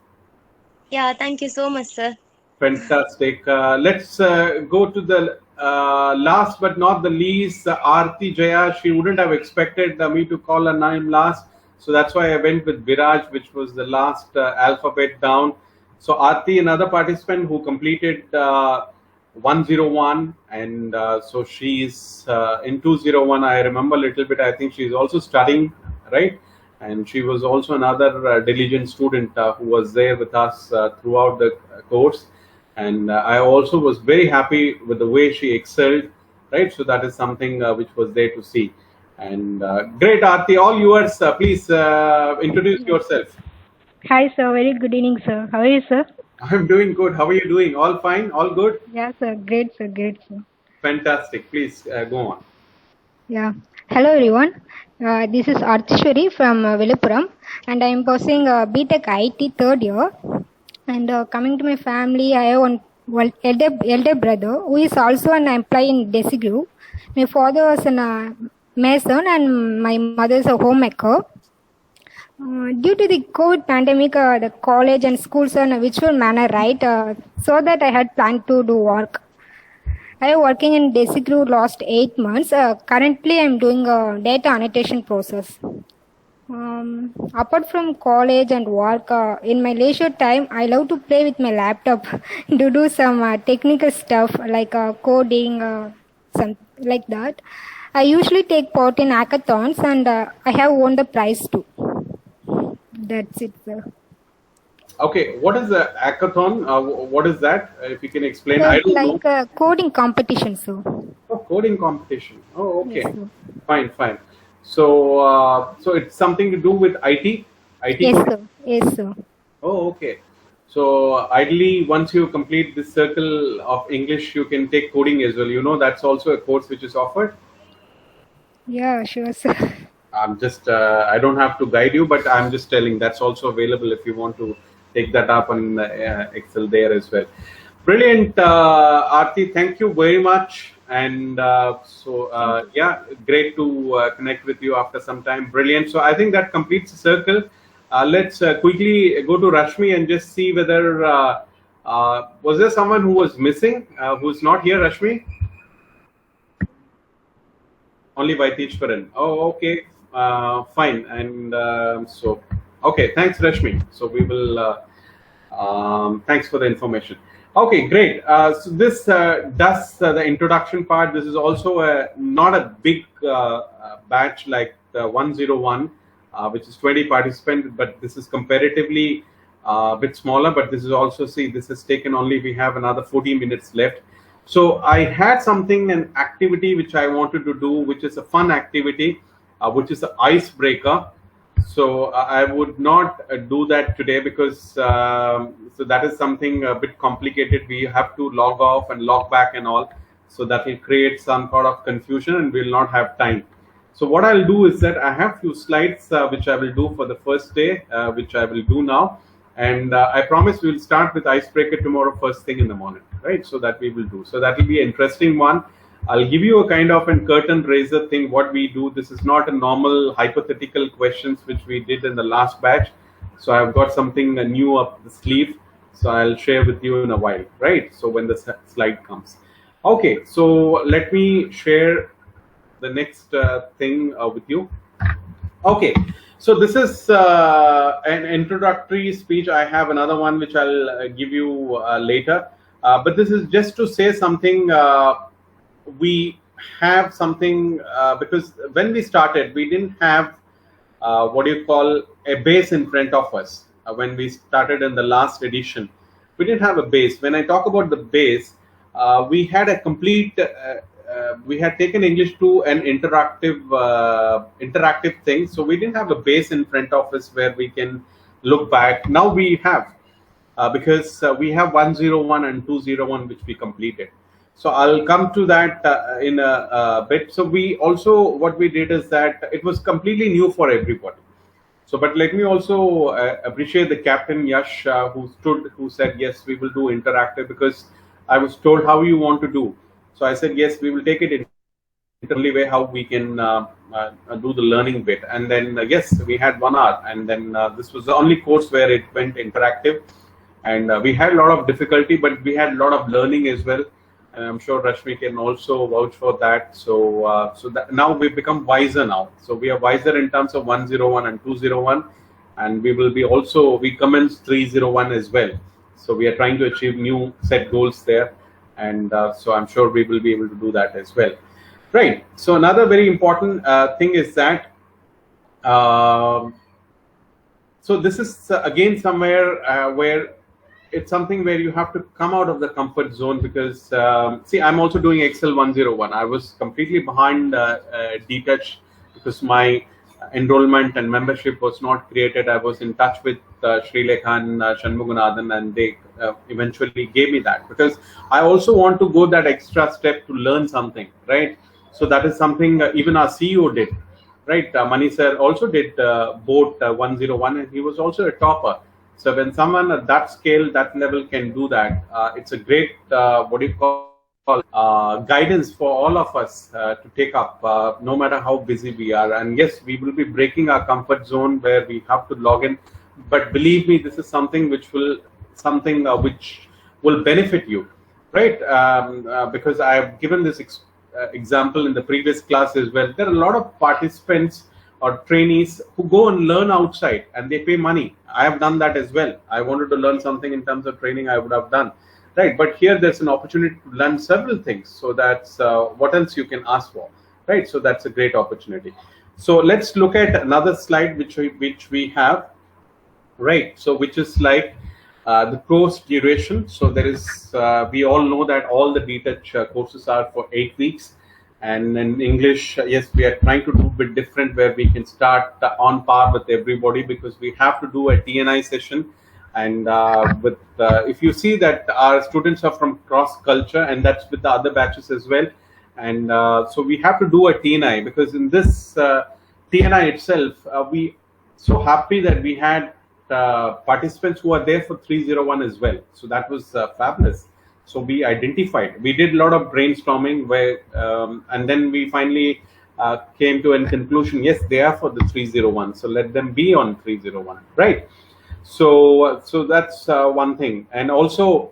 Yeah, thank you so much, sir. Fantastic. Let's go to the last but not the least, Aarti Jaya. She wouldn't have expected me to call her name last. So that's why I went with Viraj, which was the last alphabet down. So Aarti, another participant who completed 101, and so she's in 201. I remember a little bit. I think she's also studying, right? And she was also another diligent student who was there with us throughout the course. And I also was very happy with the way she excelled, right? So that is something which was there to see. And great, Aarti, all yours. Please introduce yourself. Hi, sir. Very good evening, sir. How are you, sir? I'm doing good. How are you doing? All fine? All good? Yeah, sir. Great, sir. Great, sir. Fantastic. Please go on. Yeah. Hello, everyone. This is Arthishwari from Viluppuram, and I am pursuing BTech IT third year. And coming to my family, I have one elder brother who is also an employee in Desi Group. My father was a mason, and my mother is a homemaker. Due to the COVID pandemic, the college and schools are in a virtual manner, right? So that I had planned to do work. I am working in Desi Group last 8 months. Currently, I am doing a data annotation process. Apart from college and work, in my leisure time, I love to play with my laptop to do some technical stuff like coding, some like that. I usually take part in hackathons, and I have won the prize too. That's it, sir. Okay, what is a hackathon? What is that? If you can explain. So I it's don't like know. a coding competition, sir. Oh, coding competition. Oh, okay. Yes, sir. Fine. So, so it's something to do with IT? Yes, coding? sir. Yes, sir. Oh, okay. So ideally, once you complete this circle of English, you can take coding as well. You know, that's also a course which is offered. Yeah, sure, sir. I'm just, I don't have to guide you, but I'm just telling that's also available if you want to take that up on Excel there as well. Brilliant, Aarti. Thank you very much. And yeah, great to connect with you after some time. Brilliant. So I think that completes the circle. Let's quickly go to Rashmi and just see whether was there someone who was missing, who's not here, Rashmi? Only Vaitishwaran. Oh, okay, fine. And so, okay, thanks, Rashmi. So we will. Thanks for the information. Okay, great. So this does the introduction part. This is also not a big batch like the 101, which is 20 participants, but this is comparatively a bit smaller. But this is also, see, this is taken only, we have another 40 minutes left. So I had something, an activity which I wanted to do, which is a fun activity, which is an icebreaker. So I would not do that today because so that is something a bit complicated. We have to log off and log back and all. So that will create some sort of confusion and we'll not have time. So what I'll do is that I have few slides which I will do for the first day, which I will do now. And I promise we'll start with icebreaker tomorrow first thing in the morning, right? So that we will do. So that will be an interesting one. I'll give you a kind of a curtain raiser thing, what we do. This is not a normal hypothetical questions which we did in the last batch. So I've got something new up the sleeve. So I'll share with you in a while, right? So when the slide comes. Okay, so let me share the next thing with you. Okay, so this is an introductory speech. I have another one which I'll give you later. But this is just to say something. We have something because when we started, we didn't have what do you call a base in front of us. When we started in the last edition, we didn't have a base. When I talk about the base, we had a complete. We had taken English to an interactive thing, so we didn't have a base in front of us where we can look back. Now we have because we have 101 and 201 which we completed. So I'll come to that in a bit. So we also, what we did is that it was completely new for everybody. So, but let me also appreciate the Captain Yash who said, yes, we will do interactive, because I was told how you want to do. So I said, yes, we will take it in the only way how we can do the learning bit. And then, yes, we had 1 hour. And then this was the only course where it went interactive. And we had a lot of difficulty, but we had a lot of learning as well. And I'm sure Rashmi can also vouch for that. So, so that now we've become wiser now. So we are wiser in terms of 101 and 201, and we will be also, we commence 301 as well. So we are trying to achieve new set goals there, and so I'm sure we will be able to do that as well. Right. So another very important thing is that. So this is again somewhere where. It's something where you have to come out of the comfort zone, because see, I'm also doing Excel 101. I was completely behind DTouch because my enrollment and membership was not created. I was in touch with Srilekha and Shanmuganathan, and they eventually gave me that, because I also want to go that extra step to learn something, right? So that is something even our CEO did, right? Mani sir also did both 101, and he was also a topper. So when someone at that scale, that level can do that, it's a great, what do you call, guidance for all of us to take up, no matter how busy we are. And yes, we will be breaking our comfort zone where we have to log in. But believe me, this is something which will, which will benefit you, right? Because I have given this example in the previous class as well. There are a lot of participants or trainees who go and learn outside and they pay money. I have done that as well. I wanted to learn something in terms of training, I would have done. right? But here there's an opportunity to learn several things. So that's what else you can ask for, right? So that's a great opportunity. So let's look at another slide which we have, right? So which is like the course duration. So there is, we all know that all the DTouch courses are for 8 weeks. And in English, yes, we are trying to do a bit different, where we can start on par with everybody, because we have to do a TNI session. And with if you see that our students are from cross culture, and that's with the other batches as well. And so we have to do a TNI, because in this TNI itself, we so happy that we had participants who are there for 301 as well. So that was fabulous. So we identified, we did a lot of brainstorming where, and then we finally came to a conclusion, yes, they are for the 301. So let them be on 301, right? So that's one thing. And also,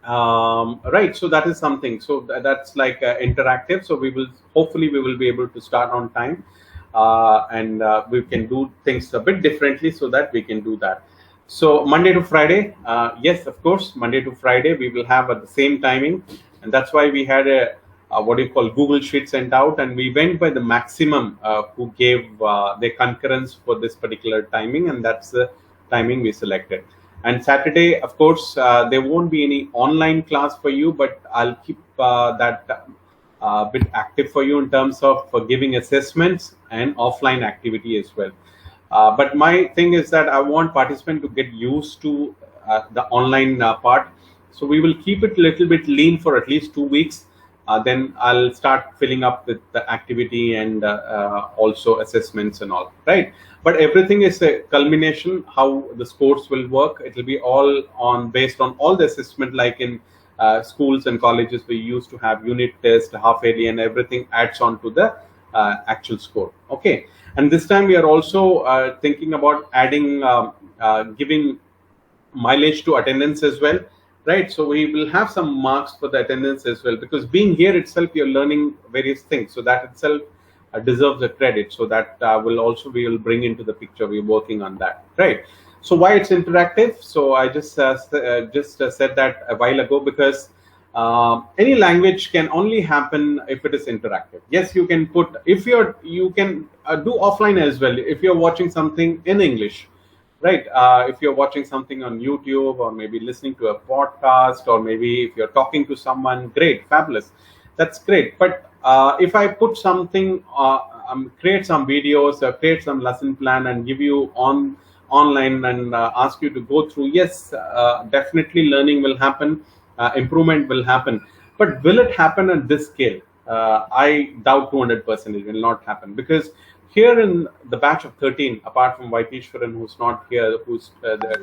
right, so that is something. So that's like interactive. So hopefully we will be able to start on time, and we can do things a bit differently so that we can do that. So Monday to Friday, yes, of course, Monday to Friday we will have at the same timing, and that's why we had a what do you call Google Sheet sent out, and we went by the maximum who gave their concurrence for this particular timing, and that's the timing we selected. And Saturday, of course, there won't be any online class for you, but I'll keep that bit active for you in terms of giving assessments and offline activity as well. But my thing is that I want participants to get used to the online part. So we will keep it a little bit lean for at least 2 weeks. Then I'll start filling up with the activity and also assessments and all, right? But everything is a culmination, how the scores will work. It will be all based on all the assessment, like in schools and colleges, we used to have unit test, half yearly, and everything adds on to the actual score. Okay. And this time we are also thinking about adding, giving mileage to attendance as well, right? So we will have some marks for the attendance as well, because being here itself, you're learning various things. So that itself deserves a credit. So that we will bring into the picture. We're working on that, right? So why it's interactive? So I just said that a while ago, because any language can only happen if it is interactive. Yes, you can put, you can do offline as well. If you're watching something in English, right? If you're watching something on YouTube, or maybe listening to a podcast, or maybe if you're talking to someone, great, fabulous. That's great. But if I put something, create some videos, or create some lesson plan and give you online and ask you to go through, yes, definitely learning will happen. Improvement will happen, but will it happen at this scale? I doubt 200% it will not happen, because here in the batch of 13, apart from Vaipishwaran, who's not here, who's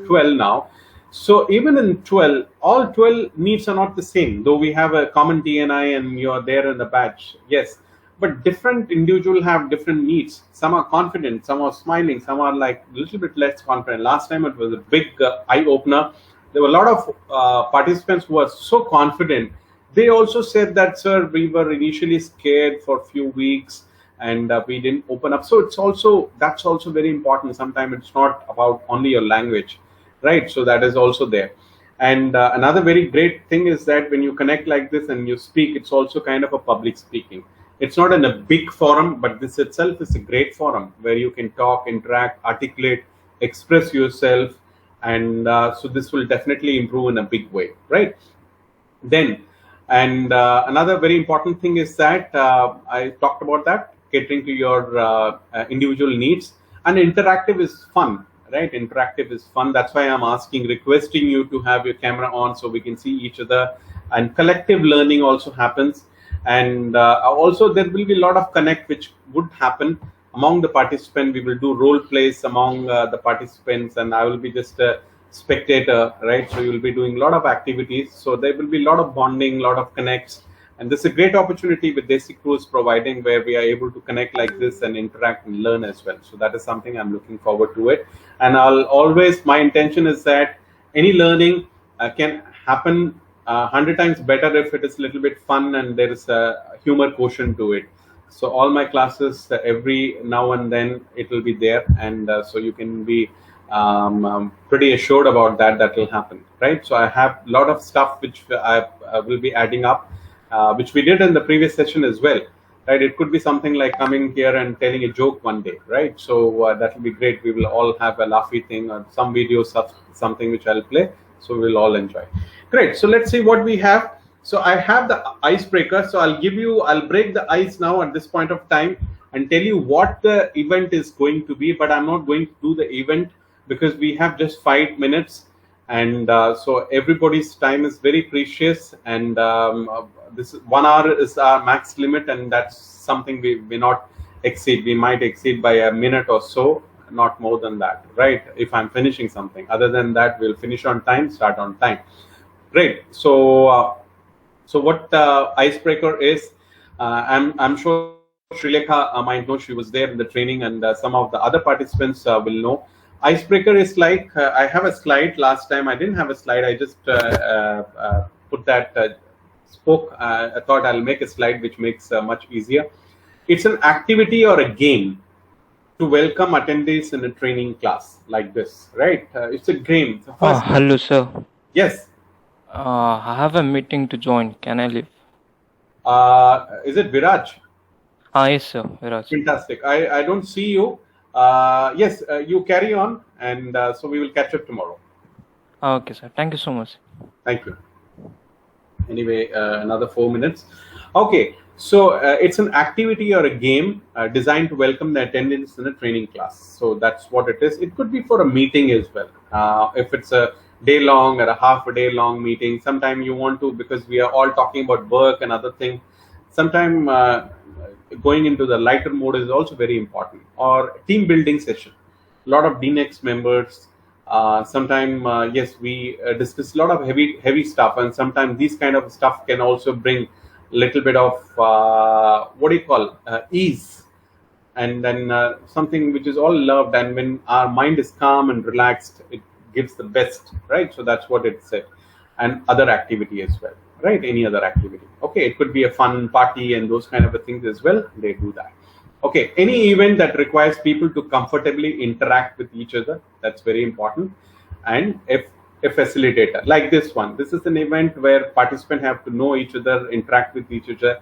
12 now. So even in 12, all 12 needs are not the same, though we have a common TNI and you're there in the batch. Yes, but different individuals have different needs. Some are confident, some are smiling, some are like a little bit less confident. Last time it was a big eye opener. There were a lot of participants who were so confident. They also said that, sir, we were initially scared for a few weeks and we didn't open up. So that's also very important. Sometimes it's not about only your language, right? So that is also there. And another very great thing is that when you connect like this and you speak, it's also kind of a public speaking. It's not in a big forum, but this itself is a great forum where you can talk, interact, articulate, express yourself. And so this will definitely improve in a big way, right? Then, and another very important thing is that I talked about that, catering to your individual needs. And interactive is fun, right? Interactive is fun. That's why I'm requesting you to have your camera on so we can see each other. And collective learning also happens. And also there will be a lot of connect which would happen among the participants. We will do role plays among the participants, and I will be just a spectator, right? So you will be doing a lot of activities. So there will be a lot of bonding, a lot of connects. And this is a great opportunity with DesiCrew is providing, where we are able to connect like this and interact and learn as well. So that is something I'm looking forward to it. And my intention is that any learning can happen 100 times better if it is a little bit fun and there is a humor quotient to it. So all my classes, every now and then it will be there, and so you can be I'm pretty assured about that will happen, right? So I have a lot of stuff which I will be adding up, which we did in the previous session as well, right? It could be something like coming here and telling a joke one day, right? So that will be great. We will all have a laughy thing or some videos of something which I'll play, so we'll all enjoy. Great. So let's see what we have. So I have the icebreaker. So I'll break the ice now at this point of time and tell you what the event is going to be, but I'm not going to do the event because we have just 5 minutes, and so everybody's time is very precious, and this 1 hour is our max limit, and that's something we may not exceed. We might exceed by a minute or so, not more than that, right? If I'm finishing something. Other than that, we'll finish on time, start on time. Great. So so what icebreaker is, I'm sure Srilekha might know, she was there in the training, and some of the other participants will know. Icebreaker is like, I have a slide. Last time I didn't have a slide. I just put that, I thought I'll make a slide which makes much easier. It's an activity or a game to welcome attendees in a training class like this, right? It's a game. Hello, sir. Yes. I have a meeting to join. Can I leave? Is it Viraj? Yes, sir. Viraj. Fantastic. I don't see you. Yes, you carry on, and so we will catch up tomorrow. Okay, sir. Thank you so much. Thank you. Anyway, another 4 minutes. Okay, so it's an activity or a game designed to welcome the attendance in a training class. So that's what it is. It could be for a meeting as well. If it's a day long or a half a day long meeting, sometime you want to, because we are all talking about work and other things, sometime going into the lighter mode is also very important. Or team building session, a lot of DNext members. Sometimes yes, we discuss a lot of heavy stuff, and sometimes these kind of stuff can also bring a little bit of what do you call ease, and then something which is all loved, and when our mind is calm and relaxed, it gives the best, right? So that's what it said. And other activity as well, right? Any other activity. Okay, it could be a fun party and those kind of things as well. They do that. Okay, any event that requires people to comfortably interact with each other, that's very important. And if a facilitator, like this one, this is an event where participants have to know each other, interact with each other,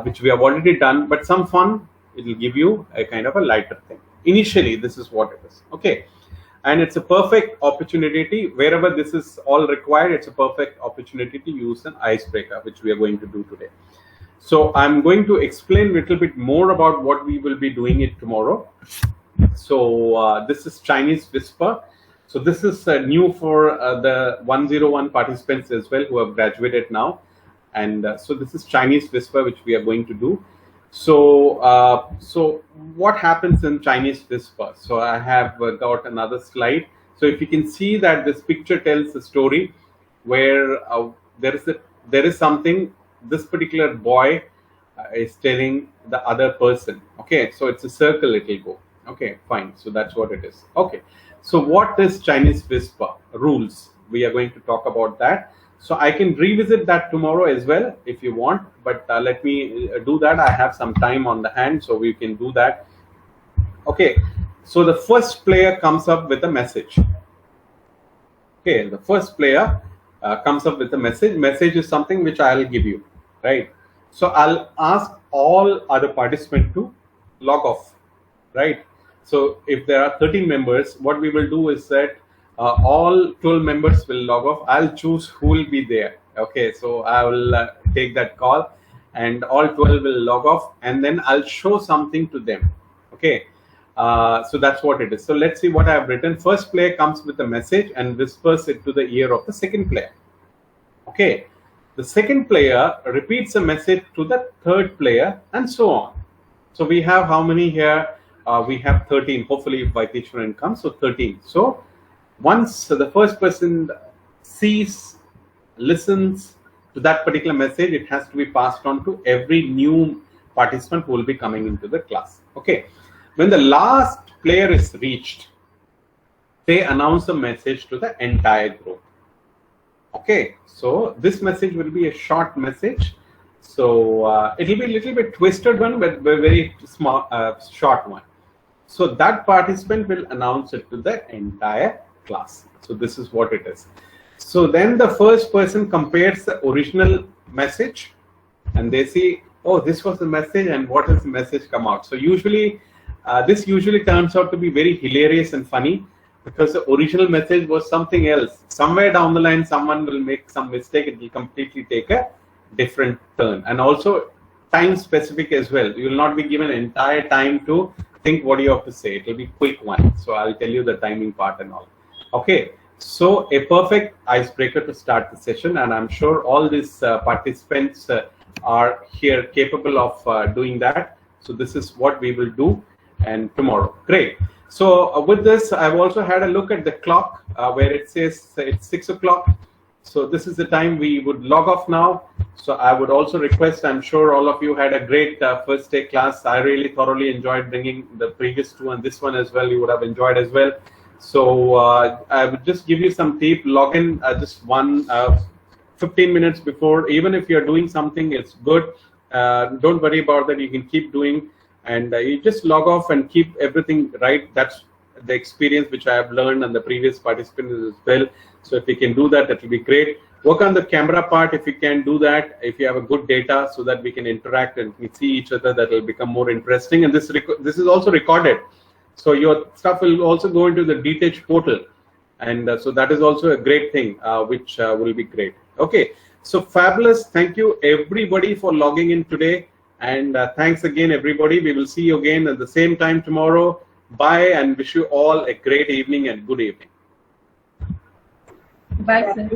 which we have already done, but some fun, it will give you a kind of a lighter thing. Initially, this is what it is. Okay. And it's a perfect opportunity, wherever this is all required, it's a perfect opportunity to use an icebreaker, which we are going to do today. So I'm going to explain a little bit more about what we will be doing it tomorrow. So this is Chinese Whisper. So this is new for the 101 participants as well who have graduated now. And so this is Chinese Whisper, which we are going to do. So so what happens in Chinese Whisper? So I have got another slide. So if you can see that this picture tells a story where there is something this particular boy is telling the other person. Okay, so it's a circle, it will go. Okay, fine. So that's what it is. Okay, so what is Chinese Whisper? Rules. We are going to talk about that. So I can revisit that tomorrow as well if you want, but let me do that. I have some time on the hand, so we can do that. Okay, so the first player comes up with a message. Okay, the first player comes up with a message. Message is something which I'll give you, right? So I'll ask all other participants to log off, right? So if there are 13 members, what we will do is that all 12 members will log off. I'll choose who will be there. Okay, so I will take that call, and all 12 will log off, and then I'll show something to them. Okay, so that's what it is. So let's see what I have written. First player comes with a message and whispers it to the ear of the second player. Okay, the second player repeats a message to the third player, and so on. So we have how many here? We have 13. Hopefully, if Vaitishwaran comes, so 13. So once the first person sees, listens to that particular message, it has to be passed on to every new participant who will be coming into the class. Okay. When the last player is reached, they announce a message to the entire group. Okay. So this message will be a short message. So it will be a little bit twisted one, but a very small, short one. So that participant will announce it to the entire class. So this is what it is. So then the first person compares the original message and they see, oh, this was the message and what has the message come out. So usually this usually turns out to be very hilarious and funny, because the original message was something else. Somewhere down the line, someone will make some mistake. It will completely take a different turn. And also time specific as well. You will not be given entire time to think what you have to say. It will be quick one. So I'll tell you the timing part and all. Okay. So a perfect icebreaker to start the session. And I'm sure all these participants are here capable of doing that. So this is what we will do and tomorrow. Great. So with this, I've also had a look at the clock where it says it's 6 o'clock. So this is the time we would log off now. So I would also request, I'm sure all of you had a great first day class. I really thoroughly enjoyed bringing the previous two, and this one as well, you would have enjoyed as well. So I would just give you some tip. Log in just 15 minutes before. Even if you're doing something, it's good. Don't worry about that. You can keep doing. And you just log off and keep everything right. That's the experience which I have learned, and the previous participants as well. So if we can do that, that will be great. Work on the camera part if you can do that, if you have a good data, so that we can interact and we see each other. That will become more interesting. And this is also recorded. So your stuff will also go into the DTech portal. And so that is also a great thing, which will be great. Okay, so fabulous. Thank you everybody for logging in today. And thanks again, everybody. We will see you again at the same time tomorrow. Bye, and wish you all a great evening and good evening. Bye, sir.